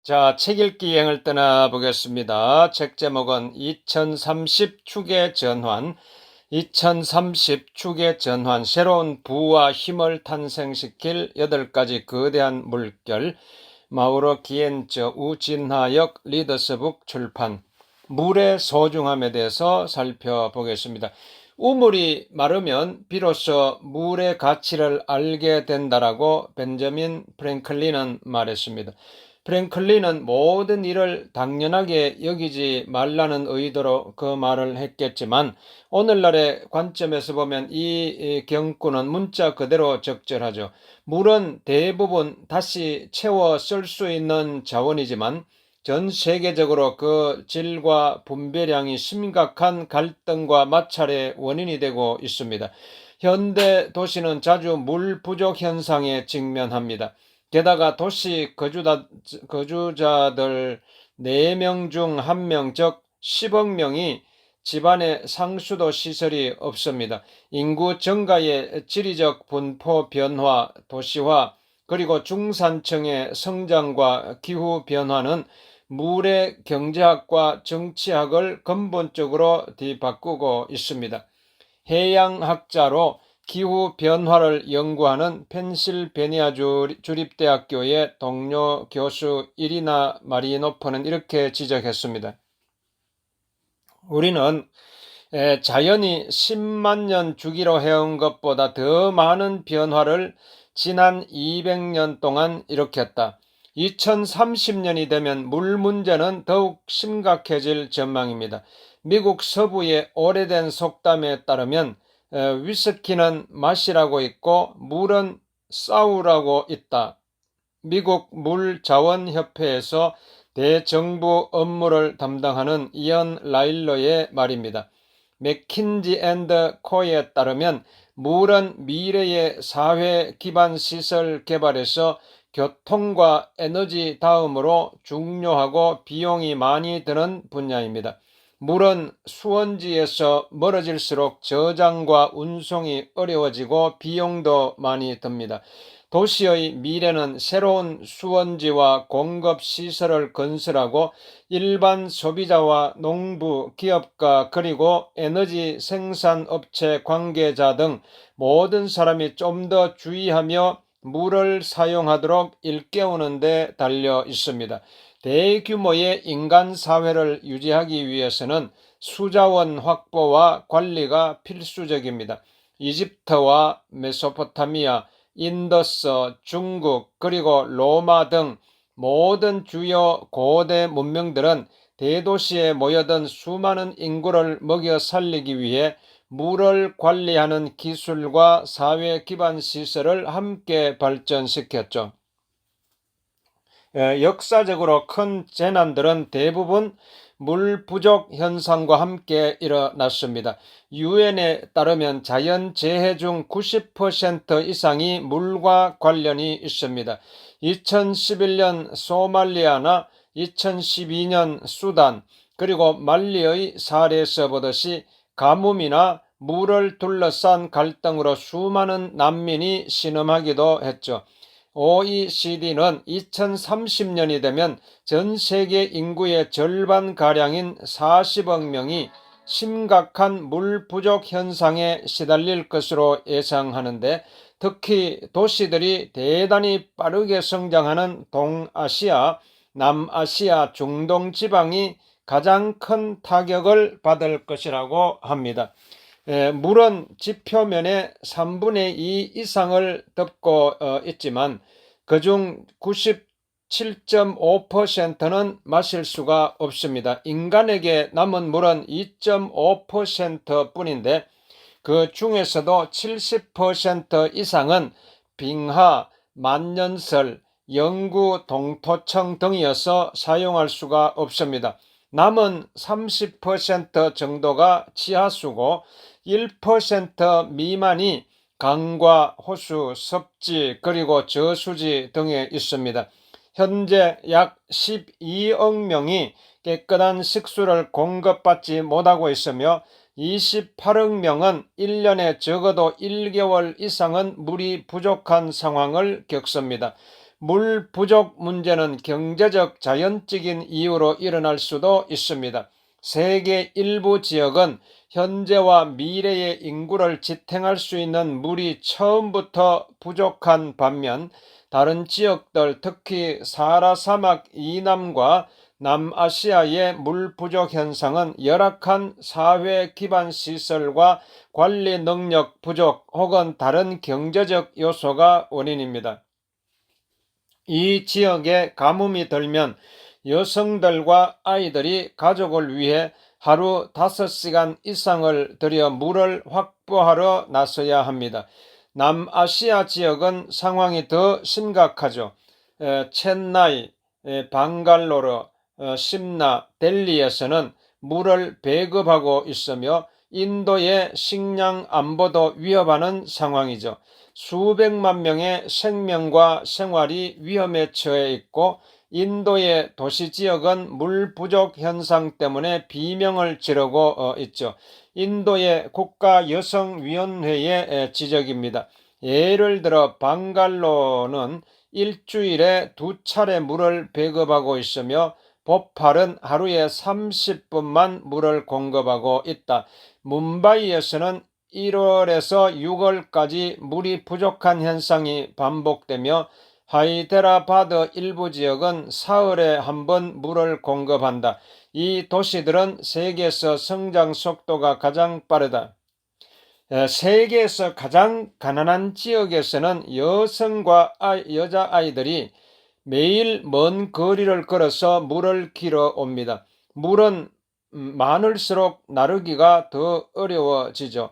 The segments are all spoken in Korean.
자, 책 읽기 여행을 떠나보겠습니다. 책 제목은 2030 축의 전환, 2030 축의 전환, 새로운 부와 힘을 탄생시킬 8가지 거대한 물결, 마우로 기엔저 우진하역 리더스북 출판, 물의 소중함에 대해서 살펴보겠습니다. 우물이 마르면 비로소 물의 가치를 알게 된다라고 벤저민 프랭클린은 말했습니다. 프랭클린은 모든 일을 당연하게 여기지 말라는 의도로 그 말을 했겠지만 오늘날의 관점에서 보면 이 경구는 문자 그대로 적절하죠. 물은 대부분 다시 채워 쓸 수 있는 자원이지만 전 세계적으로 그 질과 분배량이 심각한 갈등과 마찰의 원인이 되고 있습니다. 현대 도시는 자주 물 부족 현상에 직면합니다. 게다가 도시 거주자들 4명 중 1명, 즉 10억 명이 집안에 상수도 시설이 없습니다. 인구 증가의 지리적 분포 변화, 도시화, 그리고 중산층의 성장과 기후 변화는 물의 경제학과 정치학을 근본적으로 뒤바꾸고 있습니다. 해양학자로 기후 변화를 연구하는 펜실베니아 주립대학교의 동료 교수 이리나 마리노프는 이렇게 지적했습니다. 우리는 자연이 10만 년 주기로 해온 것보다 더 많은 변화를 지난 200년 동안 일으켰다. 2030년이 되면 물 문제는 더욱 심각해질 전망입니다. 미국 서부의 오래된 속담에 따르면 위스키는 마시라고 있고 물은 싸우라고 있다. 미국 물자원협회에서 대정부 업무를 담당하는 이언 라일러의 말입니다. 맥킨지 앤드 코에 따르면 물은 미래의 사회 기반 시설 개발에서 교통과 에너지 다음으로 중요하고 비용이 많이 드는 분야입니다. 물은 수원지에서 멀어질수록 저장과 운송이 어려워지고 비용도 많이 듭니다. 도시의 미래는 새로운 수원지와 공급시설을 건설하고 일반 소비자와 농부, 기업가 그리고 에너지 생산업체 관계자 등 모든 사람이 좀 더 주의하며 물을 사용하도록 일깨우는 데 달려 있습니다. 대규모의 인간 사회를 유지하기 위해서는 수자원 확보와 관리가 필수적입니다. 이집트와 메소포타미아, 인더스, 중국, 그리고 로마 등 모든 주요 고대 문명들은 대도시에 모여든 수많은 인구를 먹여 살리기 위해 물을 관리하는 기술과 사회 기반 시설을 함께 발전시켰죠. 역사적으로 큰 재난들은 대부분 물 부족 현상과 함께 일어났습니다. 유엔에 따르면 자연재해 중 90% 이상이 물과 관련이 있습니다. 2011년 소말리아나 2012년 수단, 그리고 말리의 사례에서 보듯이 가뭄이나 물을 둘러싼 갈등으로 수많은 난민이 신음하기도 했죠. OECD는 2030년이 되면 전 세계 인구의 절반가량인 40억 명이 심각한 물 부족 현상에 시달릴 것으로 예상하는데, 특히 도시들이 대단히 빠르게 성장하는 동아시아, 남아시아, 중동 지방이 가장 큰 타격을 받을 것이라고 합니다. 물은 지표면의 3분의 2 이상을 덮고 있지만 그중 97.5%는 마실 수가 없습니다. 인간에게 남은 물은 2.5% 뿐인데 그 중에서도 70% 이상은 빙하, 만년설, 영구 동토층 등이어서 사용할 수가 없습니다. 남은 30% 정도가 지하수고 1% 미만이 강과 호수, 섭지 그리고 저수지 등에 있습니다. 현재 약 12억 명이 깨끗한 식수를 공급받지 못하고 있으며 28억 명은 1년에 적어도 1개월 이상은 물이 부족한 상황을 겪습니다. 물 부족 문제는 경제적 자연적인 이유로 일어날 수도 있습니다. 세계 일부 지역은 현재와 미래의 인구를 지탱할 수 있는 물이 처음부터 부족한 반면 다른 지역들, 특히 사하라 사막 이남과 남아시아의 물 부족 현상은 열악한 사회 기반 시설과 관리 능력 부족 혹은 다른 경제적 요소가 원인입니다. 이 지역에 가뭄이 들면 여성들과 아이들이 가족을 위해 하루 5시간 이상을 들여 물을 확보하러 나서야 합니다. 남아시아 지역은 상황이 더 심각하죠. 첸나이, 방갈로르, 심나, 델리에서는 물을 배급하고 있으며 인도의 식량 안보도 위협하는 상황이죠. 수백만 명의 생명과 생활이 위험에 처해 있고 인도의 도시 지역은 물 부족 현상 때문에 비명을 지르고 있죠. 인도의 국가여성위원회의 지적입니다. 예를 들어 방갈로는 일주일에 2차례 물을 배급하고 있으며 보팔은 하루에 30분만 물을 공급하고 있다. 뭄바이에서는 1월에서 6월까지 물이 부족한 현상이 반복되며 하이데라바드 일부 지역은 사흘에 한 번 물을 공급한다. 이 도시들은 세계에서 성장 속도가 가장 빠르다. 세계에서 가장 가난한 지역에서는 여성과 여자아이들이 매일 먼 거리를 걸어서 물을 길어 옵니다. 물은 많을수록 나르기가 더 어려워지죠.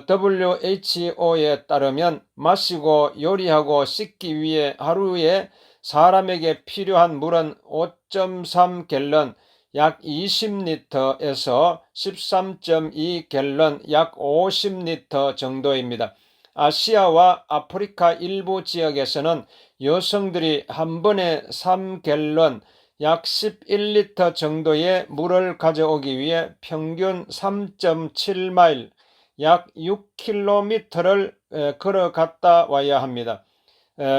WHO에 따르면 마시고 요리하고 씻기 위해 하루에 사람에게 필요한 물은 5.3갤런 약 20리터에서 13.2갤런 약 50리터 정도입니다. 아시아와 아프리카 일부 지역에서는 여성들이 한 번에 3갤런 약 11리터 정도의 물을 가져오기 위해 평균 3.7마일 약 6km를 걸어갔다 와야 합니다.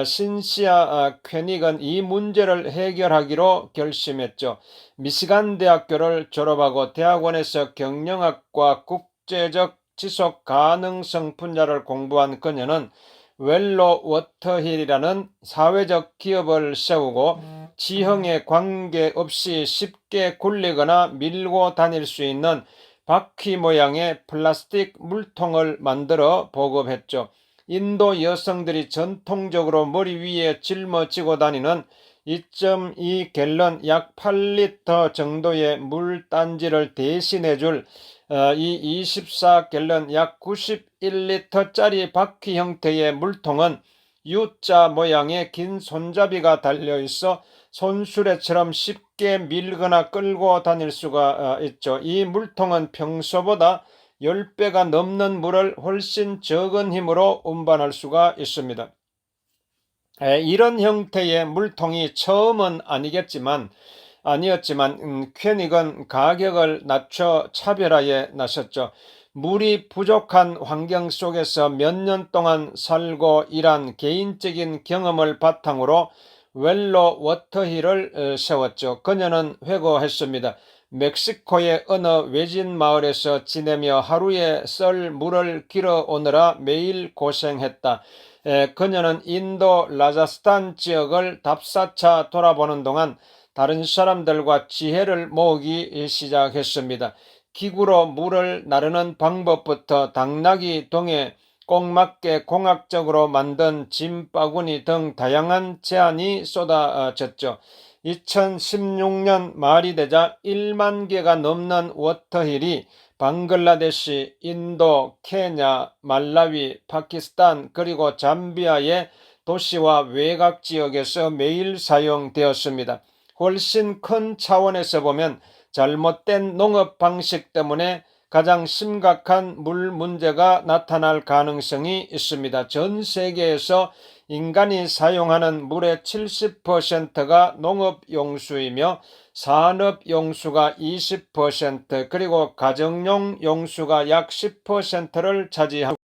신시아 퀘닉은 이 문제를 해결하기로 결심했죠. 미시간 대학교를 졸업하고 대학원에서 경영학과 국제적 지속 가능성 분야를 공부한 그녀는 웰로 워터힐이라는 사회적 기업을 세우고 지형에 관계없이 쉽게 굴리거나 밀고 다닐 수 있는 바퀴 모양의 플라스틱 물통을 만들어 보급했죠. 인도 여성들이 전통적으로 머리 위에 짊어지고 다니는 2.2갤런 약 8리터 정도의 물단지를 대신해줄 이 24갤런 약 91리터짜리 바퀴 형태의 물통은 U자 모양의 긴 손잡이가 달려있어 손수레처럼 쉽게 밀거나 끌고 다닐 수가 있죠. 이 물통은 평소보다 10배가 넘는 물을 훨씬 적은 힘으로 운반할 수가 있습니다. 이런 형태의 물통이 처음은 아니었지만 퀘닉은 가격을 낮춰 차별화에 나섰죠. 물이 부족한 환경 속에서 몇 년 동안 살고 일한 개인적인 경험을 바탕으로 웰로 워터힐을 세웠죠. 그녀는 회고했습니다. 멕시코의 어느 외진 마을에서 지내며 하루에 썰 물을 길어 오느라 매일 고생했다. 그녀는 인도 라자스탄 지역을 답사차 돌아보는 동안 다른 사람들과 지혜를 모으기 시작했습니다. 기구로 물을 나르는 방법부터 당나귀 동에 꼭 맞게 공학적으로 만든 짐바구니 등 다양한 제안이 쏟아졌죠. 2016년 말이 되자 1만 개가 넘는 워터힐이 방글라데시, 인도, 케냐, 말라위, 파키스탄 그리고 잠비아의 도시와 외곽 지역에서 매일 사용되었습니다. 훨씬 큰 차원에서 보면 잘못된 농업 방식 때문에 가장 심각한 물 문제가 나타날 가능성이 있습니다. 전 세계에서 인간이 사용하는 물의 70%가 농업용수이며 산업용수가 20% 그리고 가정용 용수가 약 10%를 차지합니다.